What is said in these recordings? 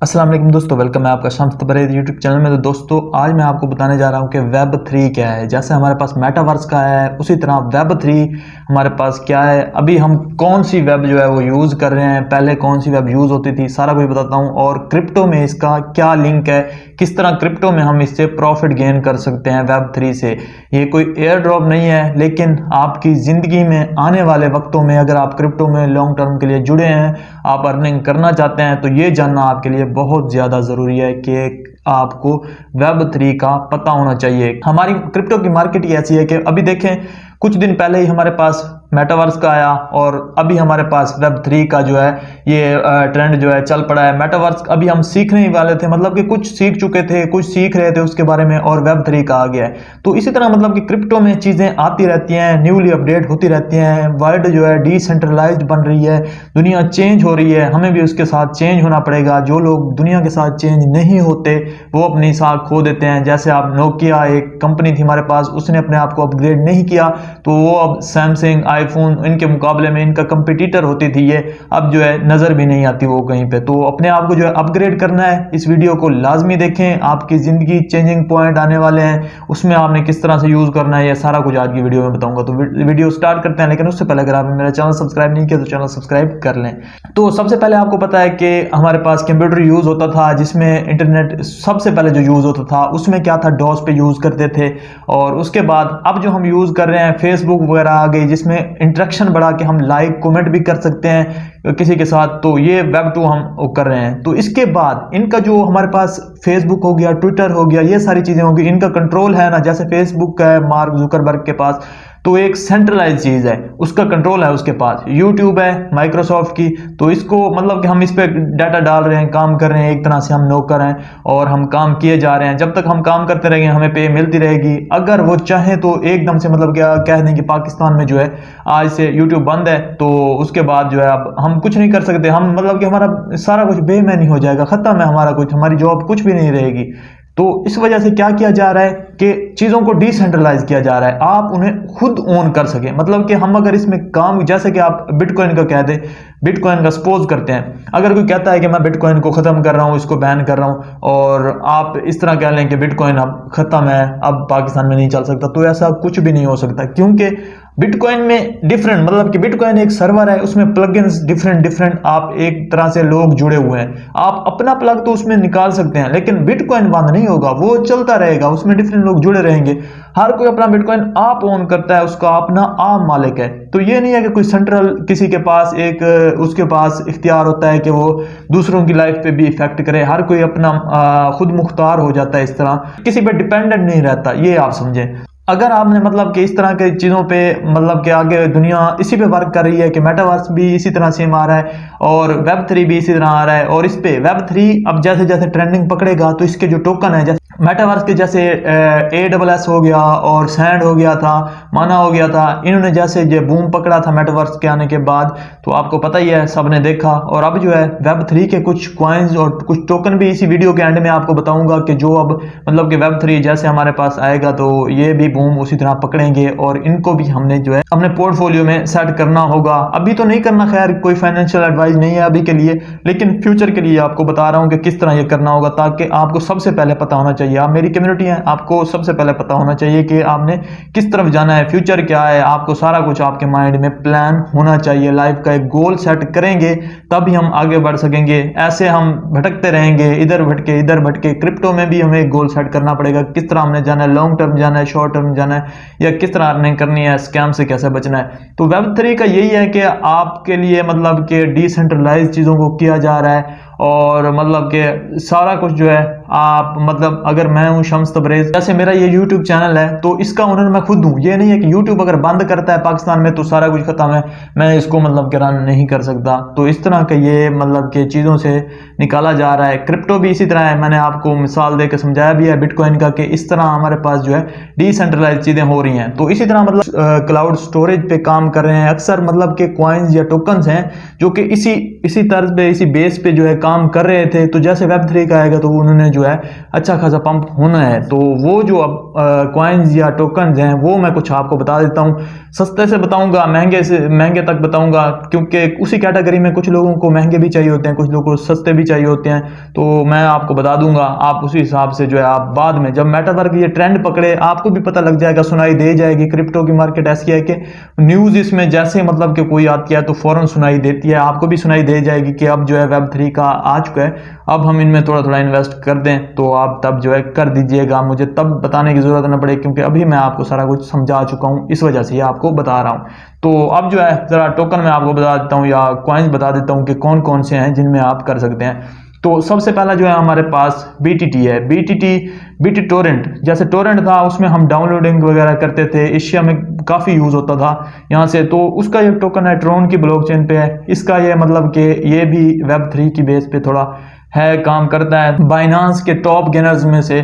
अस्सलाम वालेकुम दोस्तों, वेलकम है आपका शम्स तबरेज़ यूट्यूब चैनल में। तो दोस्तों आज मैं आपको बताने जा रहा हूँ कि वेब 3 क्या है। जैसे हमारे पास मेटावर्स का है उसी तरह वेब 3 हमारे पास क्या है। अभी हम कौन सी वेब जो है वो यूज़ कर रहे हैं, पहले कौन सी वेब यूज़ होती थी, सारा कुछ बताता हूँ। और क्रिप्टो में इसका क्या लिंक है, किस तरह क्रिप्टो में हम इससे प्रॉफिट गेन कर सकते हैं वेब 3 से। ये कोई एयर ड्रॉप नहीं है, लेकिन आपकी ज़िंदगी में आने वाले वक्तों में अगर आप क्रिप्टो में लॉन्ग टर्म के लिए जुड़े हैं, आप अर्निंग करना चाहते हैं, तो ये जानना आपके लिए बहुत ज़्यादा ज़रूरी है कि आपको वेब 3 का पता होना चाहिए। हमारी क्रिप्टो की मार्केट ही ऐसी है कि अभी देखें, कुछ दिन पहले ही हमारे पास मेटावर्स का आया और अभी हमारे पास वेब 3 का जो है ये ट्रेंड जो है चल पड़ा है। मेटावर्स अभी हम सीखने ही वाले थे, मतलब कि कुछ सीख चुके थे, कुछ सीख रहे थे उसके बारे में, और वेब 3 का आ गया है। तो इसी तरह मतलब कि क्रिप्टो में चीज़ें आती रहती हैं, न्यूली अपडेट होती रहती हैं। वर्ल्ड जो है डिसेंट्रलाइज्ड बन रही है, दुनिया चेंज हो रही है, हमें भी उसके साथ चेंज होना पड़ेगा। जो लोग दुनिया के साथ चेंज नहीं होते वो अपनी साख खो देते हैं। जैसे आप नोकिया एक कंपनी थी हमारे पास, उसने अपने आप को अपग्रेड नहीं किया तो वो अब सैमसंग, आईफोन, इनके मुकाबले में इनका कंपटीटर होती थी, ये अब जो है नज़र भी नहीं आती वो कहीं पे। तो अपने आप को जो है अपग्रेड करना है। इस वीडियो को लाजमी देखें, आपकी ज़िंदगी चेंजिंग पॉइंट आने वाले हैं, उसमें आपने किस तरह से यूज़ करना है, ये सारा कुछ आज की वीडियो में बताऊंगा। तो वीडियो स्टार्ट करते हैं, लेकिन उससे पहले अगर आपने मेरा चैनल सब्सक्राइब नहीं किया तो चैनल सब्सक्राइब कर लें। तो सबसे पहले आपको पता है कि हमारे पास कंप्यूटर यूज़ होता था, जिसमें इंटरनेट सबसे पहले जो यूज़ होता था उसमें क्या था, डॉस पे यूज़ करते थे। और उसके बाद अब जो हम यूज़ कर रहे हैं फेसबुक वगैरह आ गई, जिसमें इंटरेक्शन बढ़ा के हम लाइक कमेंट भी कर सकते हैं किसी के साथ। तो ये वेब 2 हम कर रहे हैं। तो इसके बाद इनका जो हमारे पास फेसबुक हो गया, ट्विटर हो गया, ये सारी चीज़ें होंगी, इनका कंट्रोल है ना। जैसे फेसबुक का है मार्क जुकरबर्ग के पास, तो एक सेंट्रलाइज चीज़ है, उसका कंट्रोल है उसके पास। यूट्यूब है माइक्रोसॉफ्ट की, तो इसको मतलब कि हम इस पर डाटा डाल रहे हैं, काम कर रहे हैं, एक तरह से हम नौकर हैं और हम काम किए जा रहे हैं। जब तक हम काम करते रहेंगे हमें पे मिलती रहेगी। अगर वो चाहें तो एकदम से मतलब क्या कह दें कि पाकिस्तान में जो है आज से यूट्यूब बंद है, तो उसके बाद जो है अब हम कुछ नहीं कर सकते। हम मतलब कि हमारा सारा कुछ बेमैनी हो जाएगा, खत्म है हमारा कुछ, हमारी जॉब कुछ भी नहीं रहेगी। तो इस वजह से क्या किया जा रहा है कि चीज़ों को डिसेंट्रलाइज किया जा रहा है, आप उन्हें खुद ओन कर सके। मतलब कि हम अगर इसमें काम, जैसे कि आप बिटकॉइन का कह दे, बिटकॉइन का सपोज करते हैं, अगर कोई कहता है कि मैं बिटकॉइन को ख़त्म कर रहा हूँ, इसको बैन कर रहा हूँ, और आप इस तरह कह लें कि बिटकॉइन अब ख़त्म है, अब पाकिस्तान में नहीं चल सकता, तो ऐसा कुछ भी नहीं हो सकता। क्योंकि बिटकॉइन में डिफरेंट, मतलब कि बिटकॉइन एक सर्वर है, उसमें प्लगइन्स डिफरेंट डिफरेंट, आप एक तरह से लोग जुड़े हुए हैं, आप अपना प्लग तो उसमें निकाल सकते हैं, लेकिन बिटकॉइन बंद नहीं होगा, वो चलता रहेगा, उसमें डिफरेंट लोग जुड़े रहेंगे। हर कोई अपना बिटकॉइन आप ओन करता है, उसका अपना आप मालिक है। तो ये नहीं है कि कोई सेंट्रल किसी के पास एक उसके पास इख्तियार होता है कि वो दूसरों की लाइफ पे भी इफेक्ट करे। हर कोई अपना खुद मुख्तार हो जाता है, इस तरह किसी पे डिपेंडेंट नहीं रहता, ये आप समझें। अगर आपने मतलब कि इस तरह के चीज़ों पे मतलब कि आगे दुनिया इसी पे वर्क कर रही है कि मेटावर्स भी इसी तरह सेम आ रहा है और वेब 3 भी इसी तरह आ रहा है, और इस पे वेब 3 अब जैसे जैसे ट्रेंडिंग पकड़ेगा तो इसके जो टोकन है, जैसे मेटावर्स के जैसे AWS हो गया और सैंड हो गया था, माना हो गया था, इन्होंने जैसे जो बूम पकड़ा था मेटावर्स के आने के बाद, तो आपको पता ही है, सबने देखा। और अब जो है वेब 3 के कुछ कॉइन्स और कुछ टोकन भी इसी वीडियो के एंड में आपको बताऊंगा कि जो अब मतलब कि वेब 3 जैसे हमारे पास आएगा तो ये भी बूम उसी तरह पकड़ेंगे, और इनको भी हमने जो है अपने पोर्टफोलियो में सेट करना होगा। अभी तो नहीं करना, खैर कोई फाइनेंशियल एडवाइस नहीं है अभी के लिए, लेकिन फ्यूचर के लिए आपको बता रहा हूं कि किस तरह ये करना होगा, ताकि आपको सबसे पहले पता होना चाहिए। आप मेरी कम्युनिटी हैं, आपको सबसे पहले पता होना चाहिए कि आपने किस तरफ जाना है, फ्यूचर क्या है, आपको सारा कुछ आपके माइंड में प्लान होना चाहिए। लाइफ का एक गोल सेट करेंगे तभी हम आगे बढ़ सकेंगे। ऐसे हम भटकते रहेंगे, इधर भटके इधर भटके। क्रिप्टो में भी हमें एक गोल सेट करना पड़ेगा, किस तरह हमने जाना है, लॉन्ग टर्म जाना है, शॉर्ट टर्म जाना है, या किस तरह अर्निंग करनी है, स्कैम से कैसे बचना है। तो वेब 3 का यही है कि आपके लिए मतलब कि डिसेंट्रलाइज चीज़ों को किया जा रहा है, और मतलब कि सारा कुछ जो है आप मतलब अगर मैं हूं शम्स तबरेज़, जैसे मेरा ये यूट्यूब चैनल है तो इसका ओनर मैं खुद हूं। ये नहीं है कि यूट्यूब अगर बंद करता है पाकिस्तान में तो सारा कुछ खत्म है, मैं इसको मतलब कि रन नहीं कर सकता। तो इस तरह के ये मतलब कि चीज़ों से निकाला जा रहा है। क्रिप्टो भी इसी तरह है, मैंने आपको मिसाल देकर समझाया भी है बिटकॉइन का, कि इस तरह हमारे पास जो है डिसेंट्रलाइज चीज़ें हो रही हैं। तो इसी तरह मतलब क्लाउड स्टोरेज पे काम कर रहे हैं अक्सर, मतलब कि कॉइन्स या टोकन्स हैं जो कि इसी तर्ज पे, इसी बेस पे जो है काम कर रहे थे, तो जैसे Web3 का आएगा तो उन्होंने जो है अच्छा खासा पंप होना है। तो वो जो अब कॉइन्स या टोकन्स हैं वो मैं कुछ आपको बता देता हूँ, सस्ते से बताऊंगा, महंगे से महंगे तक बताऊंगा, क्योंकि उसी कैटेगरी में कुछ लोगों को महंगे भी चाहिए होते हैं, कुछ लोगों को सस्ते भी चाहिए होते हैं। तो मैं आपको बता दूंगा, आप उसी हिसाब से जो है आप बाद में जब मेटावर्क ये ट्रेंड पकड़े आपको भी पता लग जाएगा, सुनाई दे जाएगी। क्रिप्टो की मार्केट ऐसी है कि न्यूज़ इसमें जैसे मतलब कि कोई आती है तो फौरन सुनाई देती है, आपको भी सुनाई दे जाएगी कि अब जो है Web3 का आ चुका है, अब हम इनमें थोड़ा थोड़ा इन्वेस्ट कर दें। तो आप तब जो है कर दीजिएगा, मुझे तब बताने की ज़रूरत न पड़े, क्योंकि अभी मैं आपको सारा कुछ समझा चुका हूँ, इस वजह से ये आपको बता रहा हूँ। तो अब जो है ज़रा टोकन मैं आपको बता देता हूँ या कॉइन्स बता देता हूँ कि कौन कौन से हैं जिनमें आप कर सकते हैं। तो सबसे पहला जो है हमारे पास BTT है। BT टोरेंट, जैसे टोरेंट था उसमें हम डाउनलोडिंग वगैरह करते थे, एशिया में काफ़ी यूज़ होता था यहाँ से। तो उसका ये टोकन है, ट्रोन की ब्लॉकचेन पे है। इसका ये मतलब कि ये भी Web3 की बेस पे थोड़ा है, काम करता है। बाइनांस के टॉप गेनर्स में से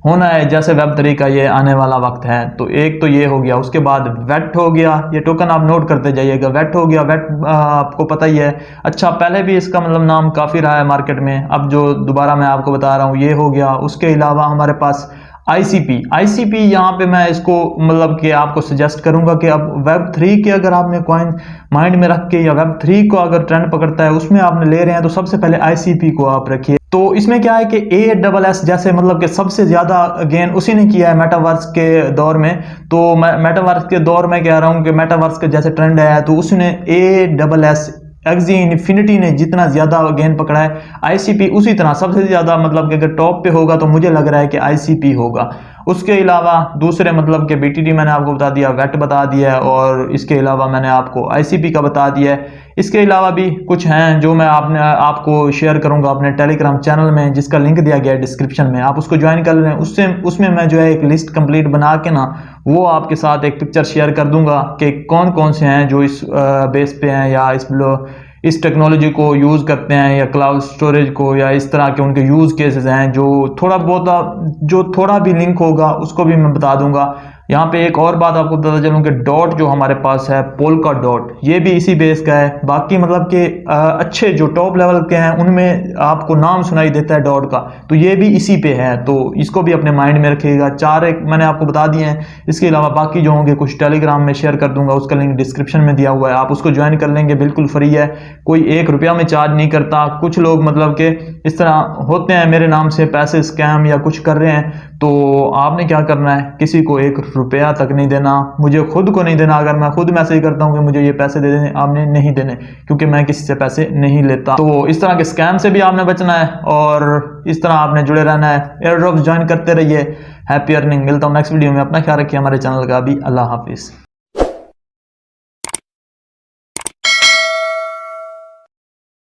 होना है, जैसे Web3 का ये आने वाला वक्त है। तो एक तो ये हो गया, उसके बाद वेट हो गया, ये टोकन आप नोट करते जाइएगा। वेट हो गया, वेट आपको पता ही है, अच्छा पहले भी इसका मतलब नाम काफ़ी रहा है मार्केट में, अब जो दोबारा मैं आपको बता रहा हूँ ये हो गया। उसके अलावा हमारे पास ICP यहाँ पे मैं इसको मतलब कि आपको सजेस्ट करूंगा कि अब Web3 के अगर आपने कॉइन माइंड में रख के या Web3 को अगर ट्रेंड पकड़ता है उसमें आपने ले रहे हैं तो सबसे पहले ICP को आप रखिए। तो इसमें क्या है कि AWS जैसे मतलब कि सबसे ज़्यादा गेन उसी ने किया है मेटावर्स के दौर में। तो मैं मेटावर्स के दौर में कह रहा हूँ कि मेटावर्स के जैसे ट्रेंड है तो उसने AWS एक्सी इन्फिनिटी ने जितना ज़्यादा गेन पकड़ा है, ICP उसी तरह सबसे ज़्यादा मतलब कि अगर टॉप पे होगा तो मुझे लग रहा है कि ICP होगा। उसके अलावा दूसरे मतलब कि BTT मैंने आपको बता दिया, वेट बता दिया है, और इसके अलावा मैंने आपको ICP का बता दिया है। इसके अलावा भी कुछ हैं जो मैं आपको शेयर करूंगा अपने टेलीग्राम चैनल में, जिसका लिंक दिया गया है डिस्क्रिप्शन में, आप उसको ज्वाइन कर लें। उसमें मैं जो है एक लिस्ट कंप्लीट बना के ना वो आपके साथ एक पिक्चर शेयर कर दूंगा कि कौन कौन से हैं जो इस बेस पे हैं या इस टेक्नोलॉजी को यूज़ करते हैं या क्लाउड स्टोरेज को, या इस तरह के उनके यूज़ केसेस हैं। जो थोड़ा भी लिंक होगा उसको भी मैं बता दूंगा। यहाँ पे एक और बात आपको बताता चलूँ कि डॉट जो हमारे पास है, पोल्का डॉट, ये भी इसी बेस का है। बाकी मतलब कि अच्छे जो टॉप लेवल के हैं उनमें आपको नाम सुनाई देता है डॉट का, तो ये भी इसी पे है, तो इसको भी अपने माइंड में रखिएगा। चार एक मैंने आपको बता दिए हैं, इसके अलावा बाकी जो होंगे कुछ टेलीग्राम में शेयर कर दूंगा, उसका लिंक डिस्क्रिप्शन में दिया हुआ है, आप उसको ज्वाइन कर लेंगे, बिल्कुल फ्री है, कोई 1 रुपया में चार्ज नहीं करता। कुछ लोग मतलब कि इस तरह होते हैं मेरे नाम से पैसे स्कैम या कुछ कर रहे हैं, तो आपने क्या करना है, किसी को 1 रुपया तक नहीं देना, मुझे खुद को नहीं देना। अगर मैं खुद मैसेज करता हूं कि मुझे ये पैसे दे देने, आपने नहीं देने, क्योंकि मैं किसी से पैसे नहीं लेता। तो इस तरह के स्कैम से भी आपने बचना है और इस तरह आपने जुड़े रहना है। एयर ड्रॉप्स ज्वाइन करते रहिए। Happy earning. मिलता हूं नेक्स्ट वीडियो में। अपना ख्याल रखिए, हमारे चैनल का भी। अल्लाह हाफिज़।